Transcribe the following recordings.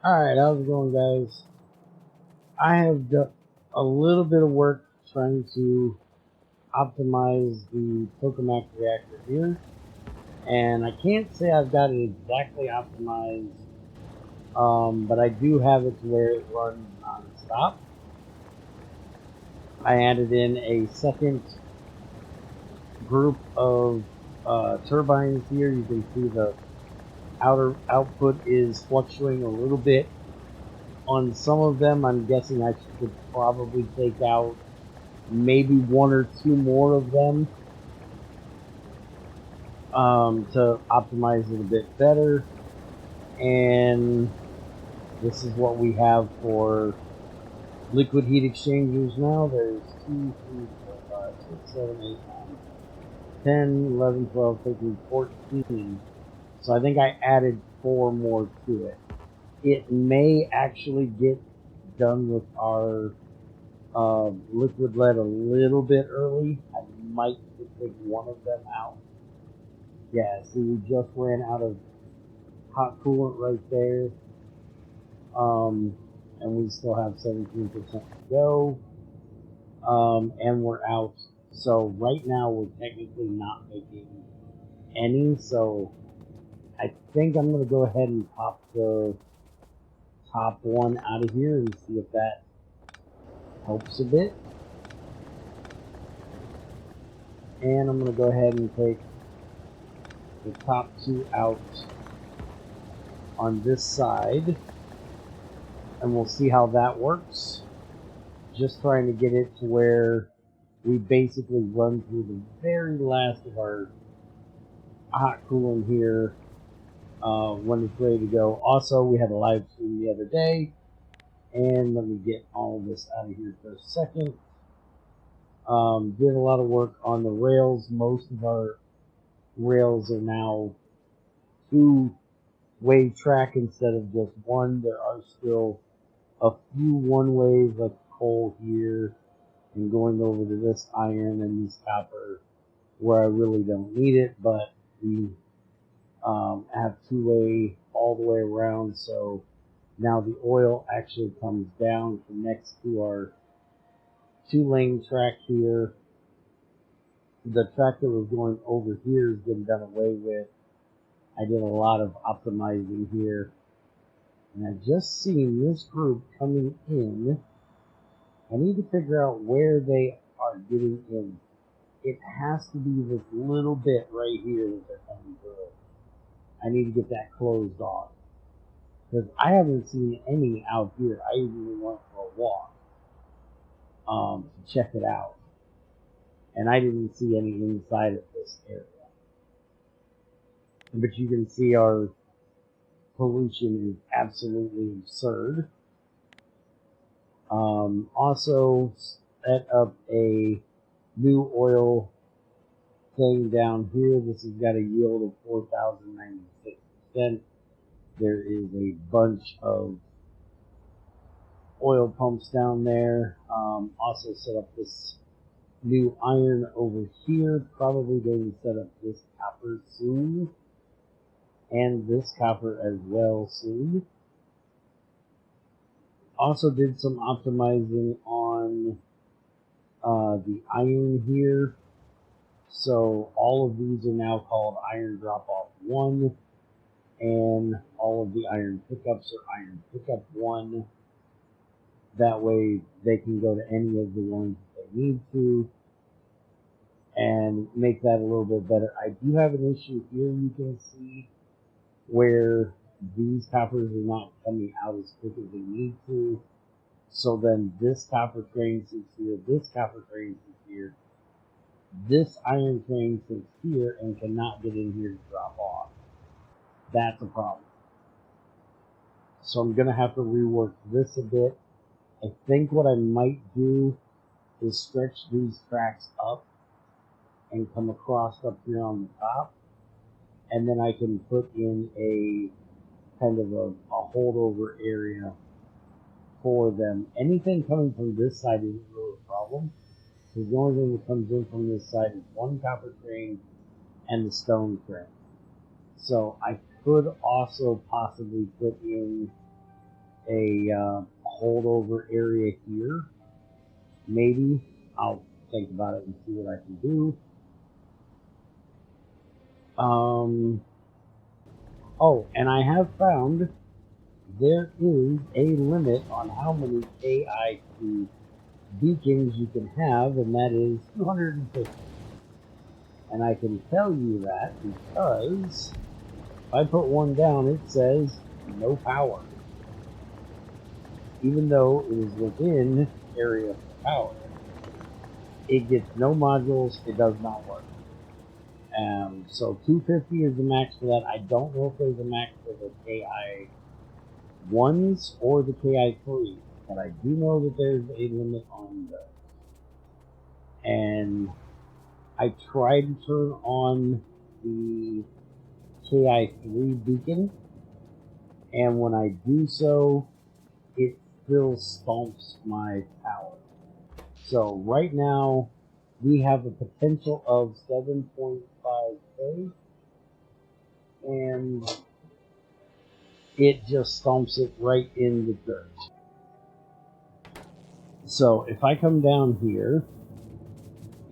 Alright, how's it going, guys? I have done a little bit of work trying to optimize the Tokamak reactor here, and I can't say I've got it exactly optimized, but I do have it to where it runs non-stop. I added in a second group of turbines here. You can see the outer output is fluctuating a little bit. On some of them, I'm guessing I could probably take out maybe one or two more of them to optimize it a bit better. And this is what we have for liquid heat exchangers now. There's 2, 3, 4, 5, 6, 7, 8, 9, 10, 11, 12, 13, 14. So I think I added 4 more to it. It may actually get done with our liquid lead a little bit early. I might take one of them out. Yeah, see, we just ran out of hot coolant right there. And we still have 17% to go. And we're out. So right now we're technically not making any. So I think I'm going to go ahead and pop the top one out of here and see if that helps a bit. And I'm going to go ahead and take the top 2 out on this side, and we'll see how that works. Just trying to get it to where we basically run through the very last of our hot coolant here when it's ready to go. Also, we had a live stream the other day, and let me get all of this out of here for a second. Did a lot of work on the rails. Most of our rails are now 2-way track instead of just one. There are still a few one-ways, like coal here, and going over to this iron and this copper where I really don't need it, but we have 2-way all the way around. So now the oil actually comes down, connects to our 2-lane track here. The track that was going over here has been done away with. I did a lot of optimizing here, and I just seen this group coming in. I need to figure out where they are getting in. It has to be this little bit right here that they're coming through. I need to get that closed off, because I haven't seen any out here. I even went for a walk to check it out, and I didn't see any inside of this area. But you can see our pollution is absolutely absurd. Also set up a new oil thing down here. This has got a yield of 4,096%. There is a bunch of oil pumps down there. Also set up this new iron over here. Probably going to set up this copper soon, and this copper as well soon. Also did some optimizing on the iron here. So all of these are now called iron drop off 1, and all of the iron pickups are iron pickup 1. That way they can go to any of the ones that they need to and make that a little bit better. I do have an issue here, you can see, where these coppers are not coming out as quick as they need to. So then this copper train sits here, this copper train sits here, this iron train sits here and cannot get in here to drop off. That's a problem. So I'm going to have to rework this a bit. I think what I might do is stretch these tracks up and come across up here on the top. And then I can put in a kind of a holdover area for them. Anything coming from this side isn't really a problem, because the only thing that comes in from this side is one copper train and the stone train. So I could also possibly put in a holdover area here. Maybe. I'll think about it and see what I can do. Oh, and I have found there is a limit on how many KI2 beacons you can have, and that is 250. And I can tell you that because if I put one down, it says no power. Even though it is within area for power, it gets no modules, it does not work. So 250 is the max for that. I don't know if there's a max for the KI1s or the KI3s, but I do know that there's a limit on those. And I tried to turn on the KI3 beacon, and when I do so, it still stomps my power. So right now, we have a potential of 7.5K, and it just stomps it right in the dirt. So if I come down here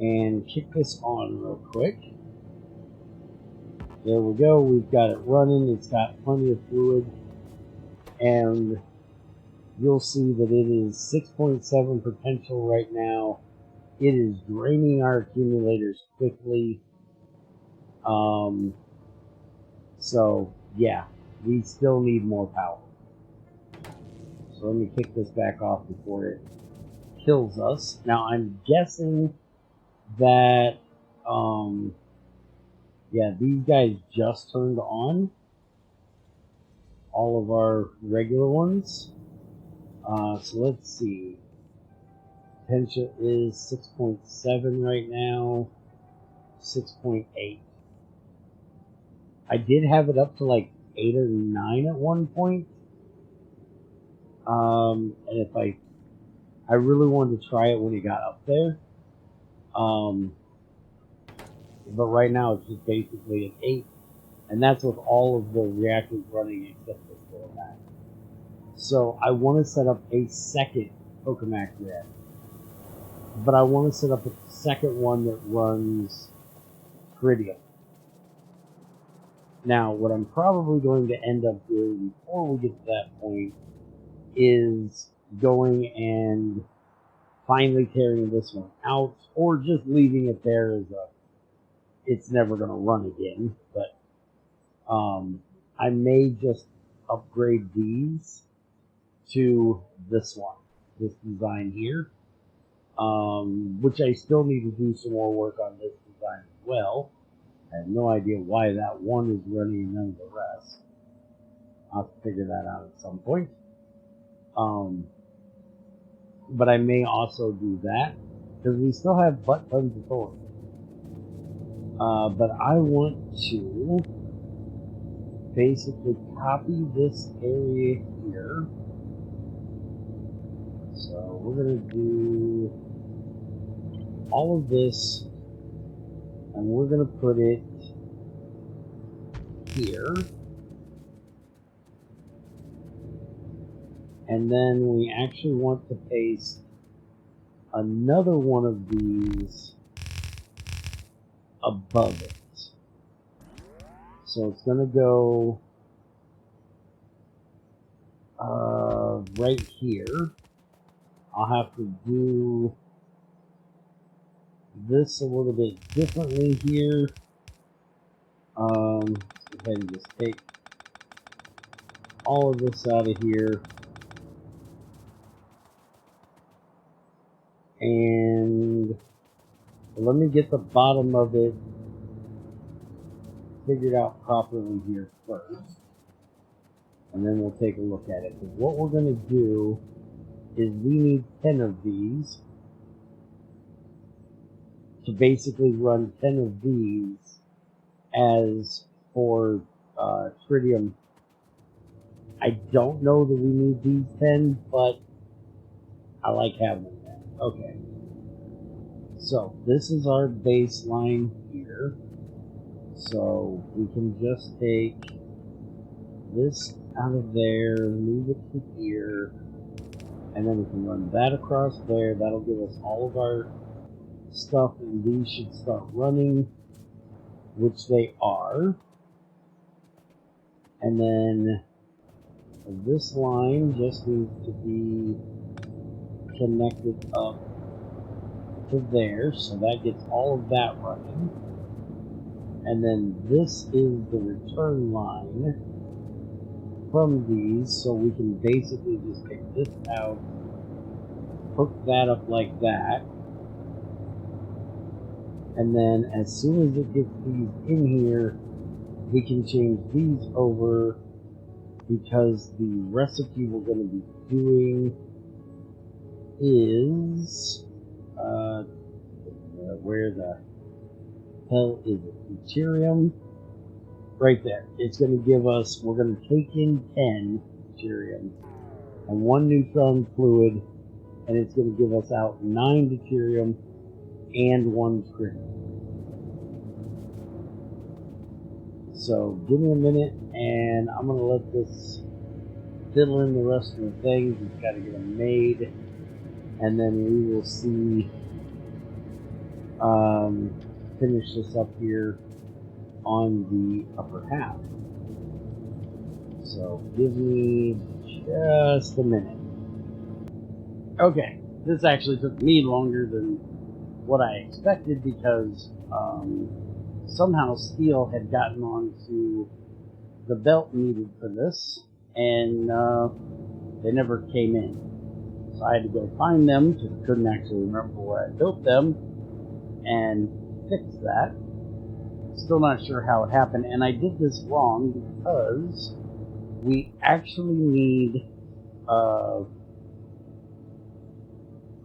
and kick this on real quick, there we go, we've got it running, it's got plenty of fluid, and you'll see that it is 6.7 potential right now. It is draining our accumulators quickly. So yeah, we still need more power. So let me kick this back off before it kills us. Now I'm guessing that yeah, these guys just turned on, all of our regular ones. So let's see. Potential is 6.7 right now, 6.8. I did have it up to like 8 or 9 at one point. And if I really wanted to try it when it got up there. But right now it's just basically an 8. And that's with all of the reactors running except for Tokamak. So I want to set up a second Tokamak reactor. But I want to set up a second one that runs Tritium. Now, what I'm probably going to end up doing before we get to that point is going and finally tearing this one out, or just leaving it there as a, it's never going to run again. But I may just upgrade these to this one, this design here, which I still need to do some more work on this design as well. I have no idea why that one is running and none of the rest. I'll have to figure that out at some point. But I may also do that, because we still have butt tons of thorns. But I want to basically copy this area here. So we're going to do all of this, and we're going to put it here. And then we actually want to paste another one of these above it. So it's going to go right here. I'll have to do this a little bit differently here. Let's go ahead and just take all of this out of here. And let me get the bottom of it figured out properly here first. And then we'll take a look at it. Because what we're going to do is we need 10 of these to basically run 10 of these as for Tritium. I don't know that we need these 10, but I like having them. Okay. So this is our baseline here. So we can just take this out of there, move it to here, and then we can run that across there. That'll give us all of our stuff, and these should start running, which they are. And then this line just needs to be connected up to there, so that gets all of that running. And then this is the return line from these, so we can basically just take this out, hook that up like that, and then as soon as it gets these in here, we can change these over, because the recipe we're going to be doing is where the hell is it? Tritium. Right there. It's going to give us, we're going to take in 10 deuterium and 1 neutron fluid, and it's going to give us out 9 deuterium and 1 tritium. So give me a minute, and I'm going to let this fiddle in the rest of the things. We've got to get them made, and then we will see, finish this up here on the upper half. So give me just a minute. Okay, this actually took me longer than what I expected, because somehow steel had gotten onto the belt needed for this, and they never came in. So I had to go find them, because I couldn't actually remember where I built them, and fix that. Still not sure how it happened, and I did this wrong because we actually need,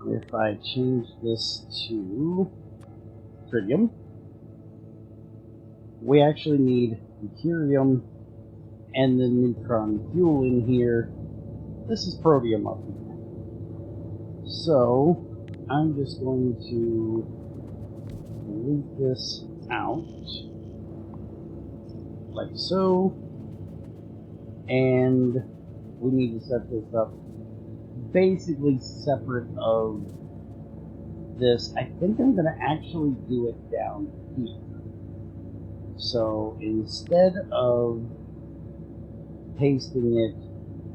if I change this to tritium, we actually need deuterium and the neutron fuel in here. This is protium up here. So I'm just going to delete this out like so, and we need to set this up basically separate of this. I think I'm going to actually do it down here. So instead of pasting it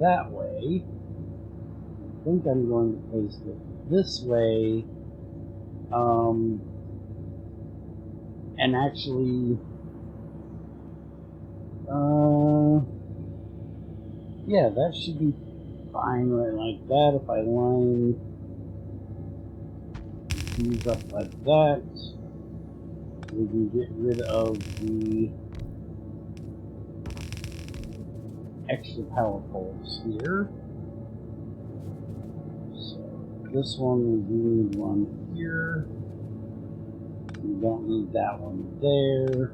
that way, I think I'm going to paste it this way, and actually, yeah, that should be fine right like that. If I line these up like that, we can get rid of the extra power poles here. So this one, we do need one here. We don't need that one there,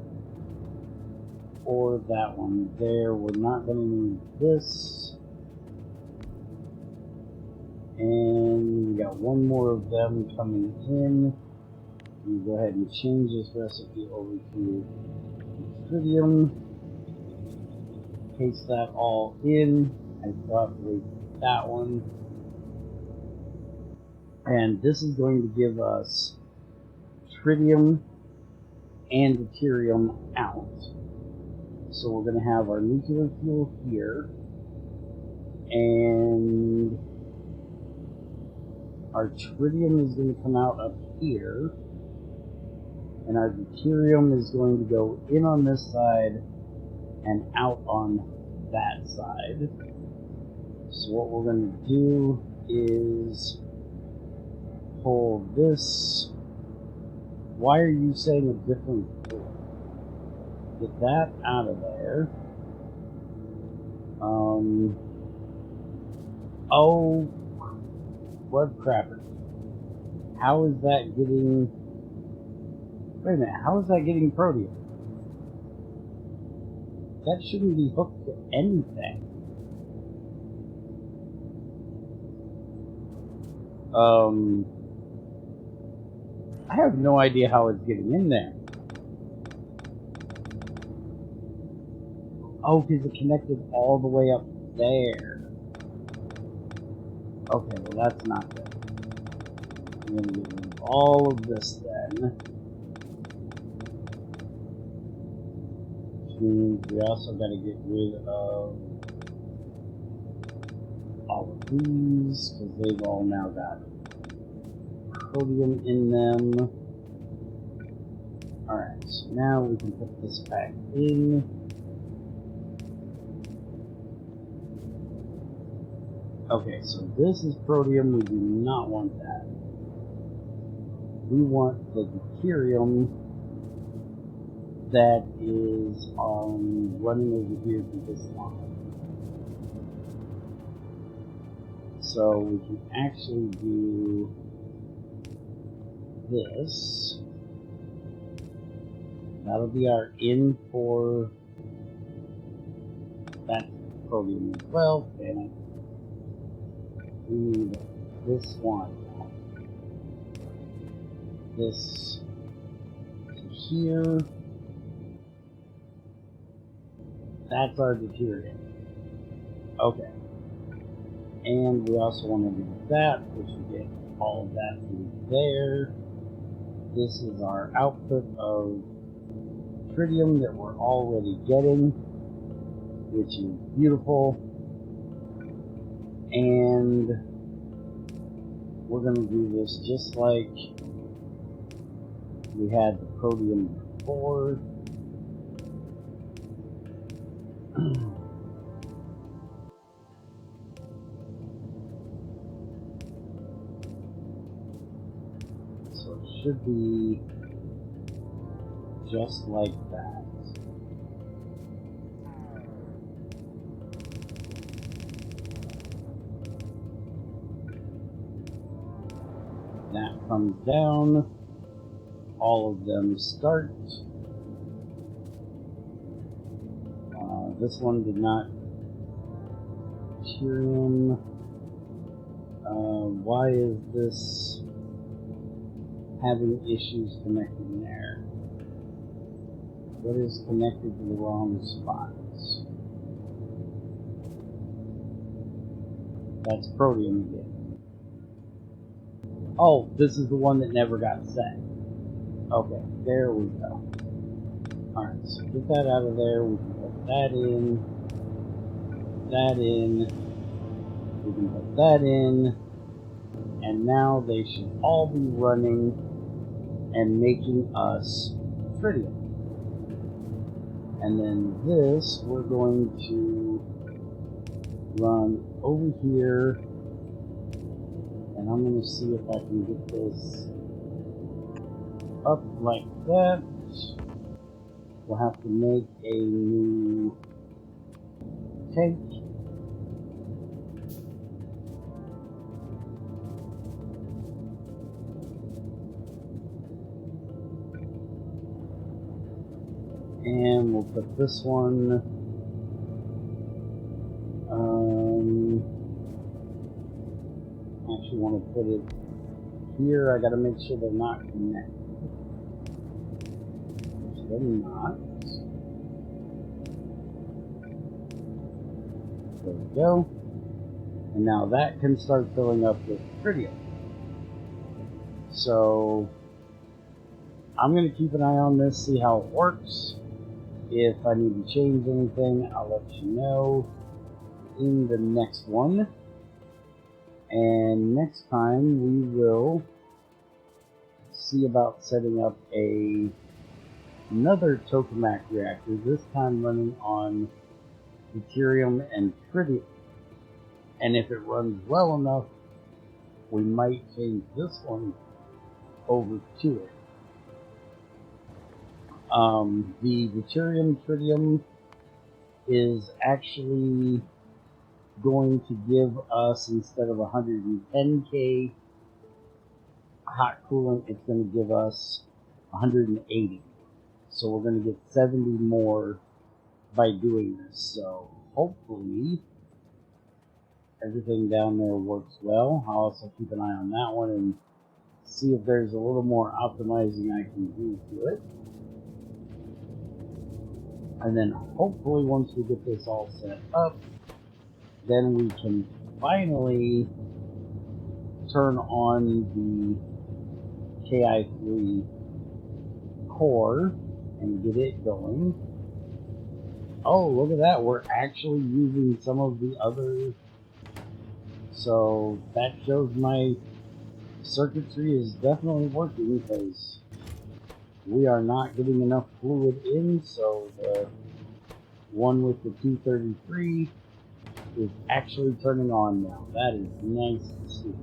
or that one there. We're not going to need this. And we got one more of them coming in. We go ahead and change this recipe over to tritium. Paste that all in. I probably that one. And this is going to give us tritium and deuterium out. So we're going to have our nuclear fuel here, and our tritium is going to come out up here, and our deuterium is going to go in on this side and out on that side. So what we're going to do is pull this. Why are you saying a different floor? Get that out of there. Oh, blood crapper. How is that getting... Wait a minute, how is that getting protium? That shouldn't be hooked to anything. I have no idea how it's getting in there. Oh, because it connected all the way up there. Okay, well that's not good. I'm going to get rid of all of this then. Which means we also got to get rid of all of these, because they've all now got Tritium in them. Alright, so now we can put this back in. Okay, so this is Tritium. We do not want that. We want the deuterium that is running over here through this line. So we can actually do this. That'll be our in for that Tritium as well. And we need this one. This to here. That's our deuterium. Okay. And we also want to do that, which we get all of that through there. This is our output of Tritium that we're already getting, which is beautiful. And we're going to do this just like we had the Tritium before. So it should be just like that. That comes down. All of them start. This one did not. Tritium. Why is this having issues connecting there? What is connected to the wrong spots? That's Tritium again. Oh, this is the one that never got set. Okay, there we go. Alright, so get that out of there. We can put that in. That in. We can put that in. And now they should all be running and making us Tritium. And then this, we're going to run over here. And I'm going to see if I can get this up like that. We'll have to make a new tank. And we'll put this one actually want to put it here. I gotta make sure they're not connected. Which they're not. There we go. And now that can start filling up with Tritium. So I'm going to keep an eye on this, see how it works. If I need to change anything, I'll let you know in the next one. And next time we will see about setting up another Tokamak reactor, this time running on deuterium and Tritium. And if it runs well enough, we might change this one over to it. The deuterium Tritium is actually going to give us, instead of 110K hot coolant, it's going to give us 180. So we're going to get 70 more by doing this. So hopefully everything down there works well. I'll also keep an eye on that one and see if there's a little more optimizing I can do to it. And then hopefully once we get this all set up, then we can finally turn on the KI3 core and get it going. Oh, look at that. We're actually using some of the other. So that shows my circuitry is definitely working, because we are not getting enough fluid in. So the one with the 233 is actually turning on now. That is nice to see.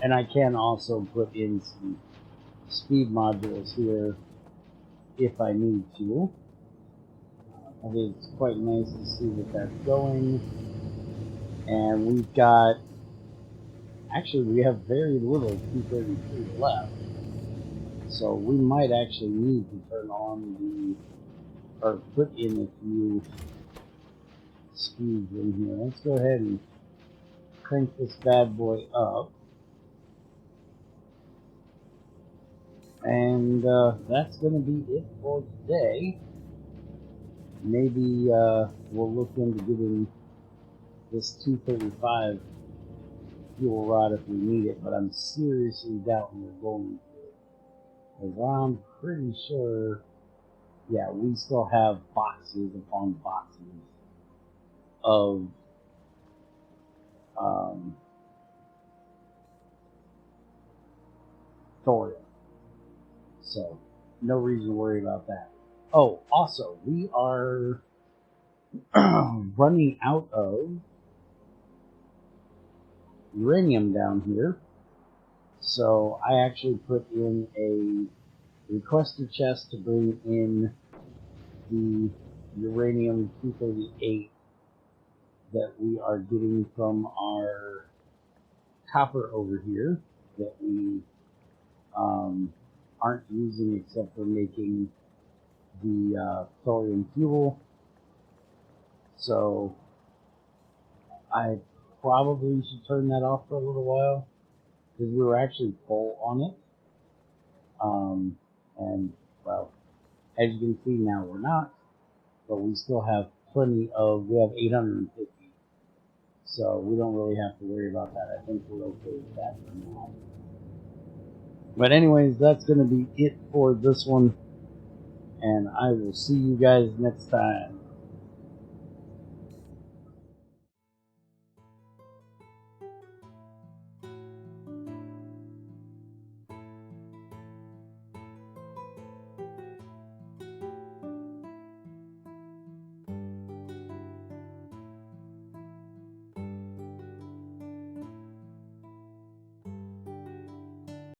And I can also put in some speed modules here if I need to. I think it's quite nice to see that that's going. And we've got, actually we have very little 233 left. So we might actually need to turn on the, or put in a few speeds in here. Let's go ahead and crank this bad boy up. And that's going to be it for today. Maybe we'll look into getting this 235 fuel rod if we need it, but I'm seriously doubting we're going to. Because I'm pretty sure, yeah, we still have boxes upon boxes of thorium. So, no reason to worry about that. Oh, also, we are running out of uranium down here. So, I actually put in a requester chest to bring in the uranium 238 that we are getting from our copper over here that we aren't using except for making the thorium fuel. So I probably should turn that off for a little while, because we were actually full on it. And well, as you can see now we're not, but we still have plenty of, we have 850. So we don't really have to worry about that. I think we're okay with that for now. But anyways, that's going to be it for this one. And I will see you guys next time.